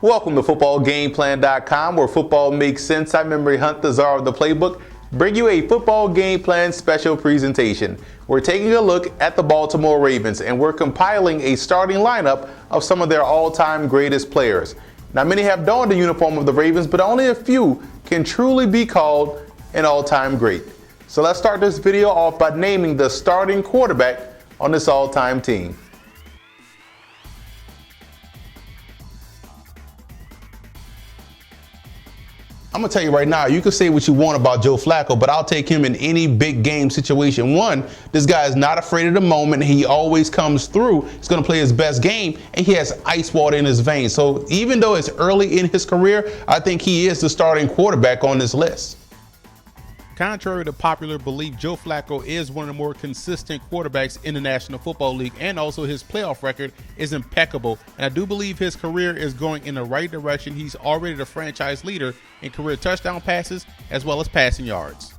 Welcome to footballgameplan.com, where football makes sense. I'm Memory Hunt, the czar of the playbook, bring you a football game plan special presentation. We're taking a look at the Baltimore Ravens, and we're compiling a starting lineup of some of their all-time greatest players. Now, many have donned the uniform of the Ravens, but only a few can truly be called an all-time great. So let's start this video off by naming the starting quarterback on this all-time team. I'm going to tell you right now, you can say what you want about Joe Flacco, but I'll take him in any big game situation. One, this guy is not afraid of the moment. He always comes through. He's going to play his best game, and he has ice water in his veins. So even though it's early in his career, I think he is the starting quarterback on this list. Contrary to popular belief, Joe Flacco is one of the more consistent quarterbacks in the National Football League, and also his playoff record is impeccable. And I do believe his career is going in the right direction. He's already the franchise leader in career touchdown passes as well as passing yards.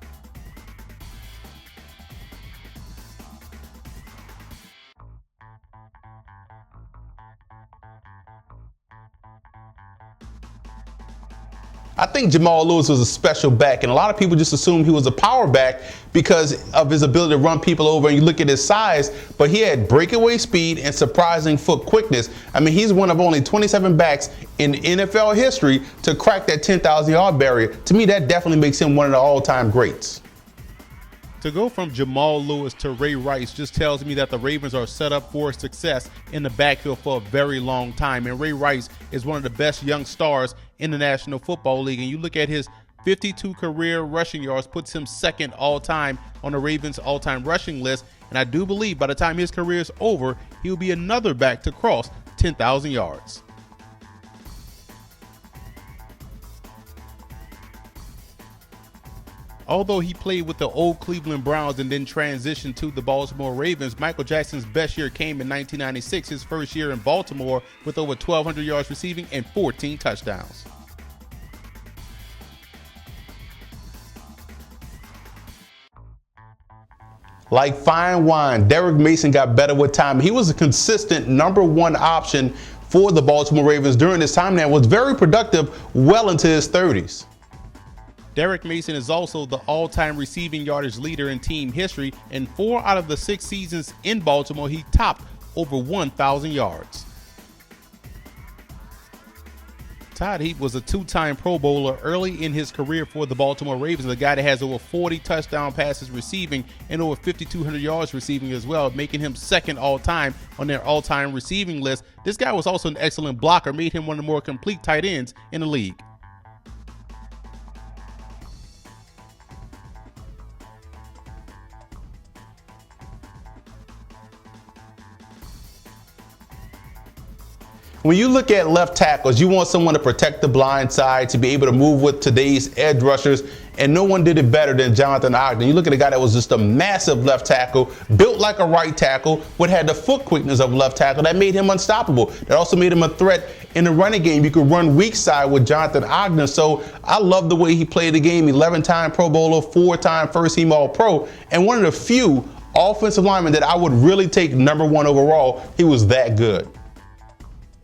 I think Jamal Lewis was a special back, and a lot of people just assumed he was a power back because of his ability to run people over, and you look at his size, but he had breakaway speed and surprising foot quickness. I mean, he's one of only 27 backs in NFL history to crack that 10,000-yard barrier. To me, that definitely makes him one of the all-time greats. To go from Jamal Lewis to Ray Rice just tells me that the Ravens are set up for success in the backfield for a very long time. And Ray Rice is one of the best young stars in the National Football League. And you look at his 52 career rushing yards, puts him second all-time on the Ravens all-time rushing list. And I do believe by the time his career is over, he'll be another back to cross 10,000 yards. Although he played with the old Cleveland Browns and then transitioned to the Baltimore Ravens, Michael Jackson's best year came in 1996, his first year in Baltimore, with over 1,200 yards receiving and 14 touchdowns. Like fine wine, Derrick Mason got better with time. He was a consistent #1 option for the Baltimore Ravens during his time there, was very productive well into his 30s. Derrick Mason is also the all-time receiving yardage leader in team history. In 4 out of the 6 seasons in Baltimore, he topped over 1,000 yards. Todd Heap was a 2-time Pro Bowler early in his career for the Baltimore Ravens, a guy that has over 40 touchdown passes receiving and over 5,200 yards receiving as well, making him second all-time on their all-time receiving list. This guy was also an excellent blocker, made him one of the more complete tight ends in the league. When you look at left tackles, you want someone to protect the blind side, to be able to move with today's edge rushers, and no one did it better than Jonathan Ogden. You look at a guy that was just a massive left tackle, built like a right tackle, but had the foot quickness of left tackle that made him unstoppable. That also made him a threat in the running game. You could run weak side with Jonathan Ogden. So I love the way he played the game. 11-time Pro Bowler, 4-time first-team All-Pro, and one of the few offensive linemen that I would really take #1 overall. He was that good.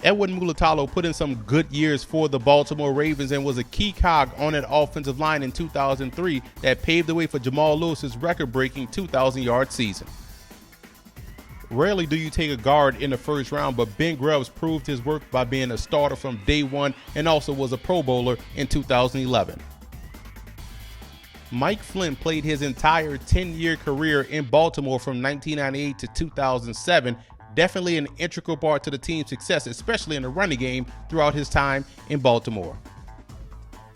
Edwin Mulatalo put in some good years for the Baltimore Ravens and was a key cog on that offensive line in 2003 that paved the way for Jamal Lewis's record-breaking 2,000-yard season. Rarely do you take a guard in the first round, but Ben Grubbs proved his worth by being a starter from day one and also was a Pro Bowler in 2011. Mike Flynn played his entire 10-year career in Baltimore from 1998 to 2007. Definitely an integral part to the team's success, especially in the running game throughout his time in Baltimore.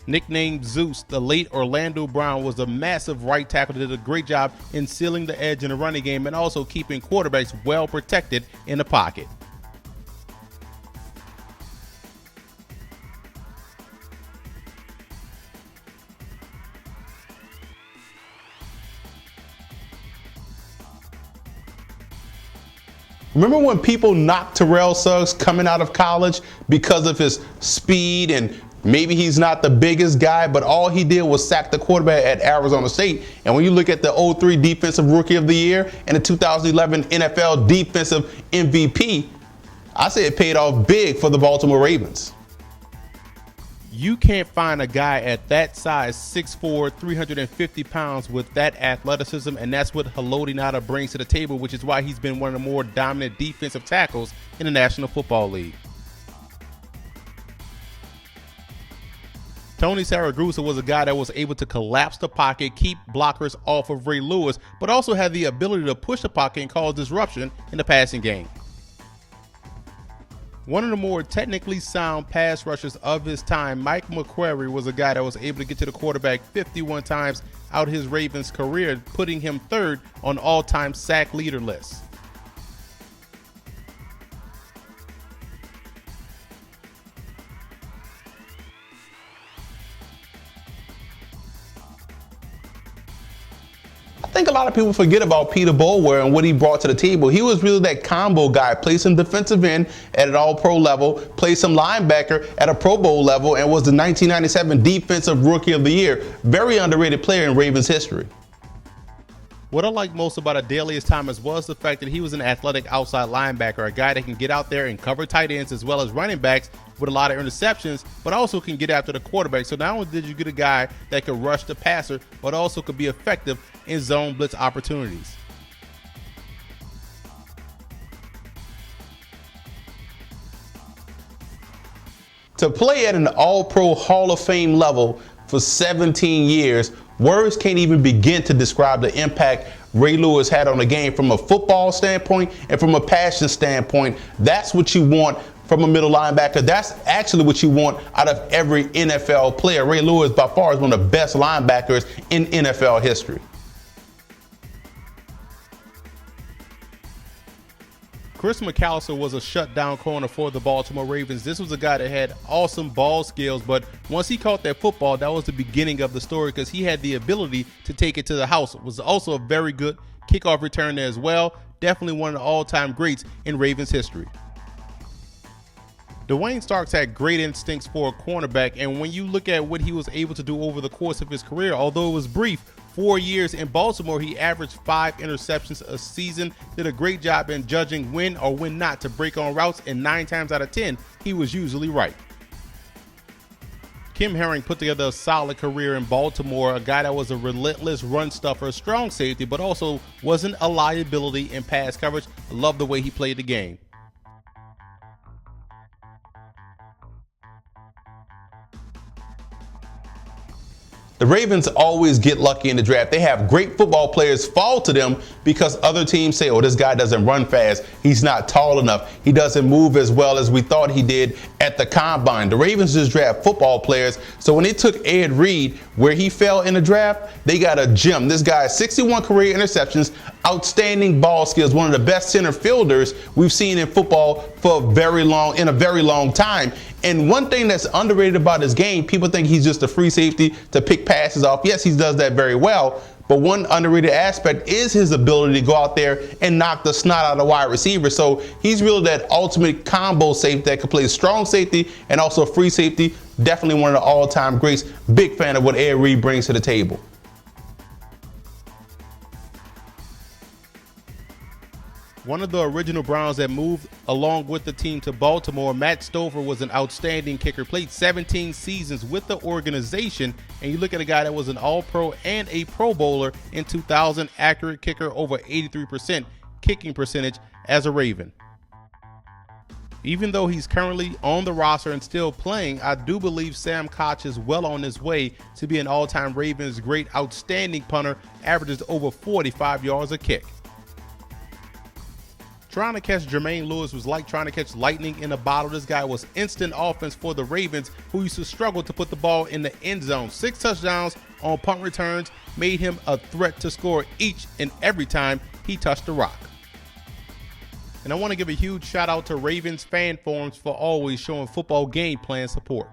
Nicknamed Zeus, the late Orlando Brown was a massive right tackle that did a great job in sealing the edge in the running game and also keeping quarterbacks well protected in the pocket. Remember when people knocked Terrell Suggs coming out of college because of his speed and maybe he's not the biggest guy, but all he did was sack the quarterback at Arizona State. And when you look at the 2003 Defensive Rookie of the Year and the 2011 NFL Defensive MVP, I say it paid off big for the Baltimore Ravens. You can't find a guy at that size, 6'4", 350 pounds with that athleticism, and that's what Haloti Ngata brings to the table, which is why he's been one of the more dominant defensive tackles in the National Football League. Tony Saragusa was a guy that was able to collapse the pocket, keep blockers off of Ray Lewis, but also had the ability to push the pocket and cause disruption in the passing game. One of the more technically sound pass rushers of his time, Mike McQuarrie, was a guy that was able to get to the quarterback 51 times out his Ravens career, putting him third on all-time sack leader list. I think a lot of people forget about Peter Boulware and what he brought to the table. He was really that combo guy, played some defensive end at an all-pro level, played some linebacker at a Pro Bowl level, and was the 1997 Defensive Rookie of the Year. Very underrated player in Ravens history. What I like most about Adalius Thomas was the fact that he was an athletic outside linebacker, a guy that can get out there and cover tight ends as well as running backs with a lot of interceptions, but also can get after the quarterback. So not only did you get a guy that could rush the passer, but also could be effective in zone blitz opportunities. To play at an all-pro Hall of Fame level for 17 years, words can't even begin to describe the impact Ray Lewis had on the game from a football standpoint and from a passion standpoint. That's what you want from a middle linebacker. That's actually what you want out of every NFL player. Ray Lewis by far is one of the best linebackers in NFL history. Chris McAllister was a shutdown corner for the Baltimore Ravens. This was a guy that had awesome ball skills, but once he caught that football, that was the beginning of the story because he had the ability to take it to the house. It was also a very good kickoff returner as well. Definitely one of the all-time greats in Ravens history. Dwayne Starks had great instincts for a cornerback, and when you look at what he was able to do over the course of his career, although it was brief, 4 years in Baltimore, he averaged 5 interceptions a season, did a great job in judging when or when not to break on routes, and 9 times out of 10, he was usually right. Kim Herring put together a solid career in Baltimore, a guy that was a relentless run stuffer, strong safety, but also wasn't a liability in pass coverage. I love the way he played the game. The Ravens always get lucky in the draft. They have great football players fall to them because other teams say, oh, this guy doesn't run fast. He's not tall enough. He doesn't move as well as we thought he did at the combine. The Ravens just draft football players. So when they took Ed Reed, where he fell in the draft, they got a gem. This guy has 61 career interceptions, outstanding ball skills, one of the best center fielders we've seen in football for a very long time. And one thing that's underrated about his game, people think he's just a free safety to pick passes off. Yes, he does that very well. But one underrated aspect is his ability to go out there and knock the snot out of wide receiver. So he's really that ultimate combo safety that can play strong safety and also free safety. Definitely one of the all-time greats. Big fan of what Ed Reed brings to the table. One of the original Browns that moved along with the team to Baltimore, Matt Stover, was an outstanding kicker, played 17 seasons with the organization, and you look at a guy that was an All-Pro and a Pro Bowler in 2000, accurate kicker, over 83% kicking percentage as a Raven. Even though he's currently on the roster and still playing, I do believe Sam Koch is well on his way to be an all-time Ravens great, outstanding punter, averages over 45 yards a kick. Trying to catch Jermaine Lewis was like trying to catch lightning in a bottle. This guy was instant offense for the Ravens, who used to struggle to put the ball in the end zone. 6 touchdowns on punt returns made him a threat to score each and every time he touched the rock. And I want to give a huge shout out to Ravens fan forums for always showing football game plan support.